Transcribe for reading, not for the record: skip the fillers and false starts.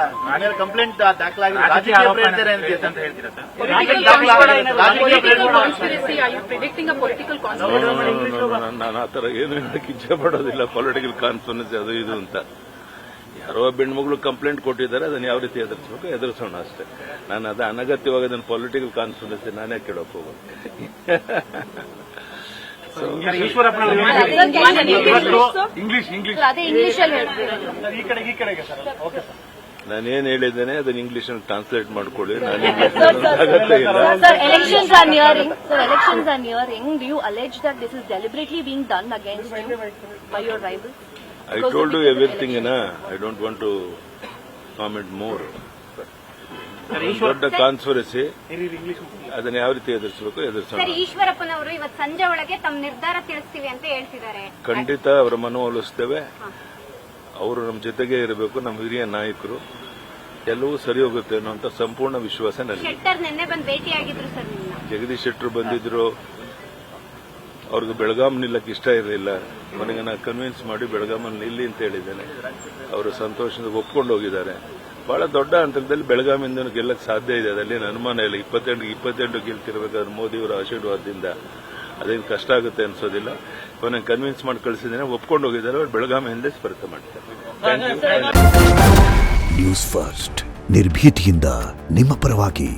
ನಾನೇ ಕಂಪ್ಲೇಂಟ್ ದಾಖಲಾಗಿದೆ ನಾನು ಆತರ ಏನು ಹೇಳಕ್ಕೆ ಇಚ್ಛೆ ಪಡೋದಿಲ್ಲ. ಪೊಲಿಟಿಕಲ್ ಕಾನ್ಫರೆನ್ಸ್ ಅದು ಇದು ಅಂತ ಯಾರೋ ಹೆಣ್ಮಗಳು ಕಂಪ್ಲೇಂಟ್ ಕೊಟ್ಟಿದ್ದಾರೆ, ಅದನ್ನ ಯಾವ ರೀತಿ ಎದುರಿಸಬೇಕು ಎದುರಿಸೋಣ ಅಷ್ಟೇ. ನಾನು ಅದು ಅನಗತ್ಯವಾಗಿ ಅದನ್ನ ಪೊಲಿಟಿಕಲ್ ಕಾನ್ಫರೆನ್ಸ್ ನಾನೇ ಕೇಳೋಕೆ ಹೋಗೋದು. ನಾನೇನ್ ಹೇಳಿದ್ದೇನೆ ಅದನ್ನ ಇಂಗ್ಲಿಷ್ ನಲ್ಲಿ ಟ್ರಾನ್ಸ್ಲೇಟ್ ಮಾಡ್ಕೊಳ್ಳಿ. ನಾನು elections are nearing. Sir, elections are nearing. Do you allege that this is deliberately being done against you by your rivals? I told you everything, I don't want to comment more. ದೊಡ್ಡ conspiracy ಅದನ್ನ ಯಾವ ರೀತಿ ಎದುರಿಸಬೇಕು ಎದುರಿಸೋಣ. ಈಶ್ವರಪ್ಪನವರು ಇವತ್ತು ಸಂಜೆ ಒಳಗೆ ತಮ್ಮ ನಿರ್ಧಾರ ತಿಳಿಸ್ತೀವಿ ಅಂತ ಹೇಳ್ತಿದ್ದಾರೆ. ಖಂಡಿತ ಅವರ ಮನವೊಲಿಸ್ತೇವೆ. ಅವರು ನಮ್ಮ ಜೊತೆಗೆ ಇರಬೇಕು, ನಮ್ಮ ಹಿರಿಯ ನಾಯಕರು. ಎಲ್ಲವೂ ಸರಿ ಹೋಗುತ್ತೆ ಅನ್ನುವಂತ ಸಂಪೂರ್ಣ ವಿಶ್ವಾಸ ನನಗೆ. ಶೆಟ್ಟರ್ ನಿನ್ನೆ ಬಂದು ಭೇಟಿಯಾಗಿದ್ರು ಸರ್. ಜಗದೀಶ್ ಶೆಟ್ಟರು ಬಂದಿದ್ರು. ಅವ್ರಿಗೆ ಬೆಳಗಾಂ ನಿಲ್ಲಕ್ಕೆ ಇಷ್ಟ ಇರಲಿಲ್ಲ. ನನಗೆ ನಾನು ಕನ್ವಿನ್ಸ್ ಮಾಡಿ ಬೆಳಗಾಮಲ್ಲಿ ನಿಲ್ಲಿ ಅಂತ ಹೇಳಿದ್ದೇನೆ. ಅವರು ಸಂತೋಷದಿಂದ ಒಪ್ಕೊಂಡು ಹೋಗಿದ್ದಾರೆ. ಬಹಳ ದೊಡ್ಡ ಅಂತರದಲ್ಲಿ ಬೆಳಗಾಮಿಂದ ಗೆಲ್ಲಕ್ಕೆ ಸಾಧ್ಯ ಇದೆ, ಅದರಲ್ಲಿ ಅನುಮಾನ ಇಲ್ಲ. 28 ಗೆಲ್ತಿರ್ಬೇಕಾದ್ರೆ ಮೋದಿಯವರ ಆಶೀರ್ವಾದದಿಂದ ಅದೇನು ಕಷ್ಟ ಆಗುತ್ತೆ ಅನ್ಸೋದಿಲ್ಲ. ನಾನು ಕನ್ವಿನ್ಸ್ ಮಾಡಿ ಕಳಿಸಿದ್ದೇನೆ, ಒಪ್ಕೊಂಡು ಹೋಗಿದ್ದಾರೆ. ಅವ್ರು ಬೆಳಗಾವಿ ಹಿಂದೆ ಸ್ಪರ್ಧೆ ಮಾಡ್ತಾರೆ. ನ್ಯೂಸ್ ಫಸ್ಟ್ ನಿರ್ಭೀತಿಯಿಂದ ನಿಮ್ಮ ಪರವಾಗಿ.